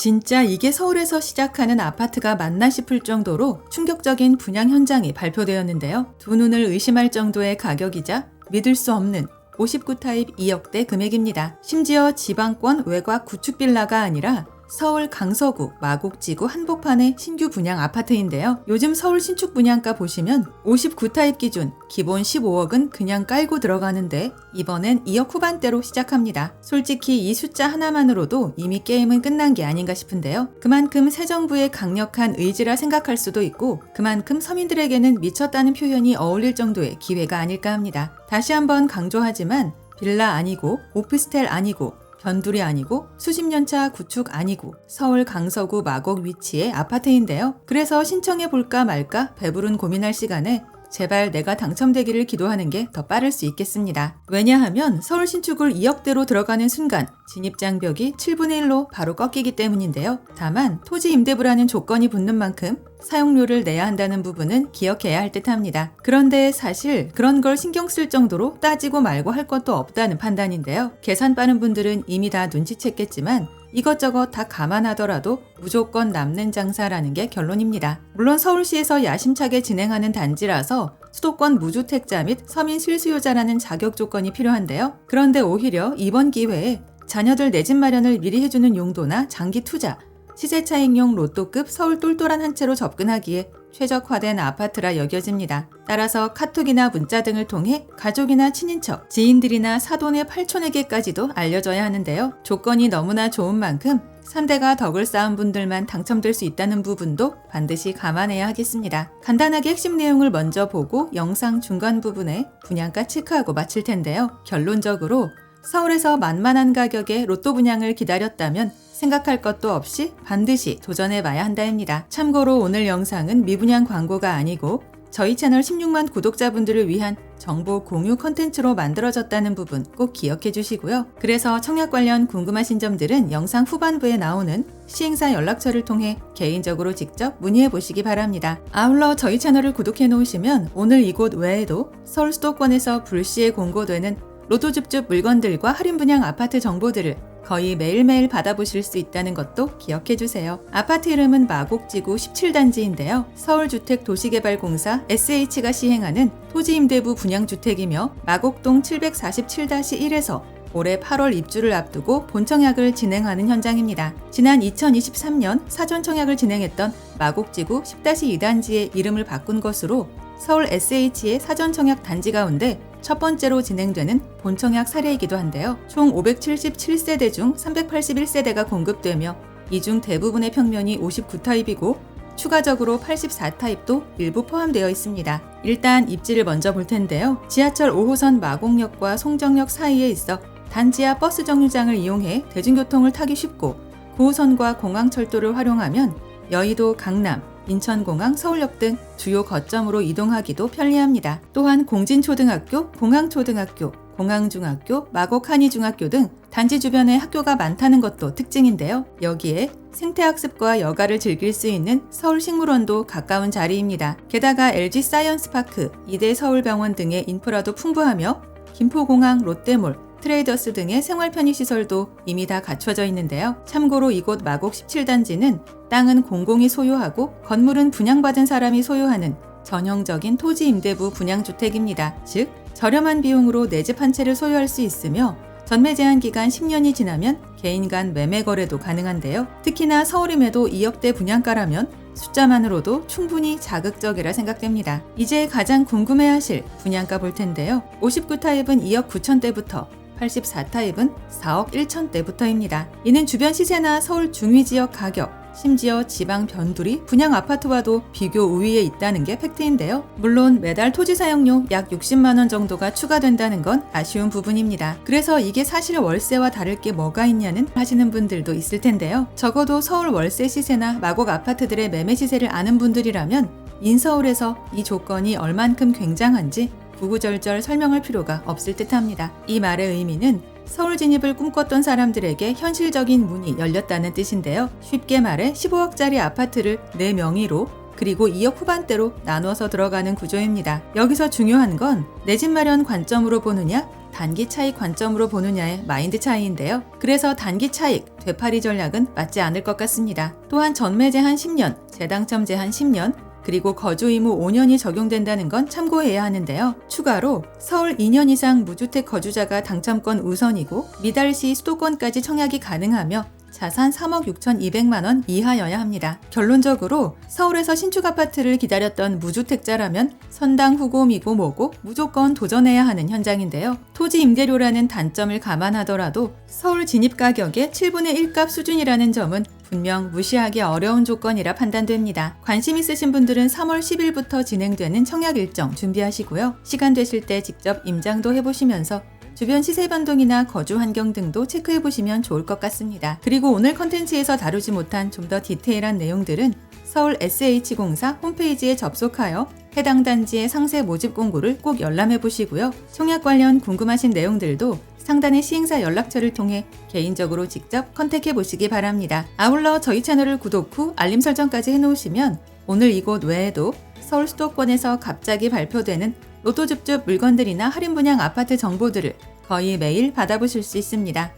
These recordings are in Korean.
진짜 이게 서울에서 시작하는 아파트가 맞나 싶을 정도로 충격적인 분양 현장이 발표되었는데요. 두 눈을 의심할 정도의 가격이자 믿을 수 없는 59타입 2억대 금액입니다. 심지어 지방권 외곽 구축 빌라가 아니라 서울 강서구 마곡지구 한복판의 신규 분양 아파트인데요. 요즘 서울 신축 분양가 보시면 59타입 기준 기본 15억은 그냥 깔고 들어가는데 이번엔 2억 후반대로 시작합니다. 솔직히 이 숫자 하나만으로도 이미 게임은 끝난 게 아닌가 싶은데요. 그만큼 새 정부의 강력한 의지라 생각할 수도 있고 그만큼 서민들에게는 미쳤다는 표현이 어울릴 정도의 기회가 아닐까 합니다. 다시 한번 강조하지만 빌라 아니고 오피스텔 아니고 변두리 아니고 수십 년차 구축 아니고 서울 강서구 마곡 위치의 아파트인데요. 그래서 신청해 볼까 말까 배부른 고민할 시간에 제발 내가 당첨되기를 기도하는 게 더 빠를 수 있겠습니다. 왜냐하면 서울 신축을 2억대로 들어가는 순간 진입장벽이 7분의 1로 바로 꺾이기 때문인데요. 다만 토지 임대부라는 조건이 붙는 만큼 사용료를 내야 한다는 부분은 기억해야 할 듯합니다. 그런데 사실 그런 걸 신경 쓸 정도로 따지고 말고 할 것도 없다는 판단인데요. 계산 빠른 분들은 이미 다 눈치챘겠지만 이것저것 다 감안하더라도 무조건 남는 장사라는 게 결론입니다. 물론 서울시에서 야심차게 진행하는 단지라서 수도권 무주택자 및 서민 실수요자라는 자격 조건이 필요한데요. 그런데 오히려 이번 기회에 자녀들 내 집 마련을 미리 해주는 용도나 장기 투자, 시세 차익용 로또급 서울 똘똘한 한 채로 접근하기에 최적화된 아파트라 여겨집니다. 따라서 카톡이나 문자 등을 통해 가족이나 친인척, 지인들이나 사돈의 팔촌에게까지도 알려져야 하는데요. 조건이 너무나 좋은 만큼 3대가 덕을 쌓은 분들만 당첨될 수 있다는 부분도 반드시 감안해야 하겠습니다. 간단하게 핵심 내용을 먼저 보고 영상 중간 부분에 분양가 체크하고 마칠 텐데요. 결론적으로 서울에서 만만한 가격의 로또 분양을 기다렸다면 생각할 것도 없이 반드시 도전해봐야 한다입니다. 참고로 오늘 영상은 미분양 광고가 아니고 저희 채널 16만 구독자분들을 위한 정보 공유 컨텐츠로 만들어졌다는 부분 꼭 기억해 주시고요. 그래서 청약 관련 궁금하신 점들은 영상 후반부에 나오는 시행사 연락처를 통해 개인적으로 직접 문의해 보시기 바랍니다. 아울러 저희 채널을 구독해 놓으시면 오늘 이곳 외에도 서울 수도권에서 불시에 공고되는 로또 줍줍 물건들과 할인 분양 아파트 정보들을 거의 매일매일 받아보실 수 있다는 것도 기억해주세요. 아파트 이름은 마곡지구 17단지인데요. 서울주택도시개발공사 SH가 시행하는 토지임대부 분양주택이며 마곡동 747-1에서 올해 8월 입주를 앞두고 본청약을 진행하는 현장입니다. 지난 2023년 사전청약을 진행했던 마곡지구 10-2단지의 이름을 바꾼 것으로 서울 SH의 사전청약 단지 가운데 첫 번째로 진행되는 본청약 사례이기도 한데요. 총 577세대 중 381세대가 공급되며 이 중 대부분의 평면이 59타입이고 추가적으로 84타입도 일부 포함되어 있습니다. 일단 입지를 먼저 볼 텐데요. 지하철 5호선 마곡역과 송정역 사이에 있어 단지와 버스 정류장을 이용해 대중교통을 타기 쉽고 9호선과 공항철도를 활용하면 여의도, 강남, 인천공항, 서울역 등 주요 거점으로 이동하기도 편리합니다. 또한 공진초등학교, 공항초등학교, 공항중학교, 마곡한의중학교 등 단지 주변에 학교가 많다는 것도 특징인데요. 여기에 생태학습과 여가를 즐길 수 있는 서울식물원도 가까운 자리입니다. 게다가 LG 사이언스파크, 이대 서울병원 등의 인프라도 풍부하며 김포공항, 롯데몰, 트레이더스 등의 생활 편의시설도 이미 다 갖춰져 있는데요. 참고로 이곳 마곡 17단지는 땅은 공공이 소유하고 건물은 분양받은 사람이 소유하는 전형적인 토지 임대부 분양주택입니다. 즉, 저렴한 비용으로 내 집 한 채를 소유할 수 있으며 전매 제한 기간 10년이 지나면 개인 간 매매 거래도 가능한데요. 특히나 서울임에도 2억대 분양가라면 숫자만으로도 충분히 자극적이라 생각됩니다. 이제 가장 궁금해하실 분양가 볼 텐데요. 59타입은 2억 9천대부터 84타입은 4억 1천대부터입니다. 이는 주변 시세나 서울 중위지역 가격, 심지어 지방 변두리 분양 아파트와도 비교 우위에 있다는 게 팩트인데요. 물론 매달 토지 사용료 약 60만 원 정도가 추가된다는 건 아쉬운 부분입니다. 그래서 이게 사실 월세와 다를 게 뭐가 있냐는 하시는 분들도 있을 텐데요. 적어도 서울 월세 시세나 마곡 아파트들의 매매 시세를 아는 분들이라면 인서울에서 이 조건이 얼만큼 굉장한지 구구절절 설명할 필요가 없을 듯합니다. 이 말의 의미는 서울 진입을 꿈꿨던 사람들에게 현실적인 문이 열렸다는 뜻인데요. 쉽게 말해 15억짜리 아파트를 내 명의로 그리고 2억 후반대로 나눠서 들어가는 구조입니다. 여기서 중요한 건 내 집 마련 관점으로 보느냐 단기 차익 관점으로 보느냐의 마인드 차이인데요. 그래서 단기 차익, 되팔이 전략은 맞지 않을 것 같습니다. 또한 전매 제한 10년, 재당첨 제한 10년, 그리고 거주 의무 5년이 적용된다는 건 참고해야 하는데요. 추가로 서울 2년 이상 무주택 거주자가 당첨권 우선이고 미달 시 수도권까지 청약이 가능하며 자산 3억 6,200만 원 이하여야 합니다. 결론적으로 서울에서 신축 아파트를 기다렸던 무주택자라면 선당 후곰이고 뭐고 무조건 도전해야 하는 현장인데요. 토지 임대료라는 단점을 감안하더라도 서울 진입 가격의 7분의 1값 수준이라는 점은 분명 무시하기 어려운 조건이라 판단됩니다. 관심 있으신 분들은 3월 10일부터 진행되는 청약 일정 준비하시고요. 시간 되실 때 직접 임장도 해보시면서 주변 시세 변동이나 거주 환경 등도 체크해보시면 좋을 것 같습니다. 그리고 오늘 컨텐츠에서 다루지 못한 좀 더 디테일한 내용들은 서울 SH공사 홈페이지에 접속하여 해당 단지의 상세 모집 공고를 꼭 열람해보시고요. 청약 관련 궁금하신 내용들도 상단의 시행사 연락처를 통해 개인적으로 직접 컨택해보시기 바랍니다. 아울러 저희 채널을 구독 후 알림 설정까지 해놓으시면 오늘 이곳 외에도 서울 수도권에서 갑자기 발표되는 로또 줍줍 물건들이나 할인 분양 아파트 정보들을 거의 매일 받아보실 수 있습니다.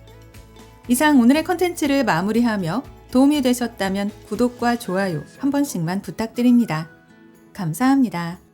이상 오늘의 컨텐츠를 마무리하며 도움이 되셨다면 구독과 좋아요 한 번씩만 부탁드립니다. 감사합니다.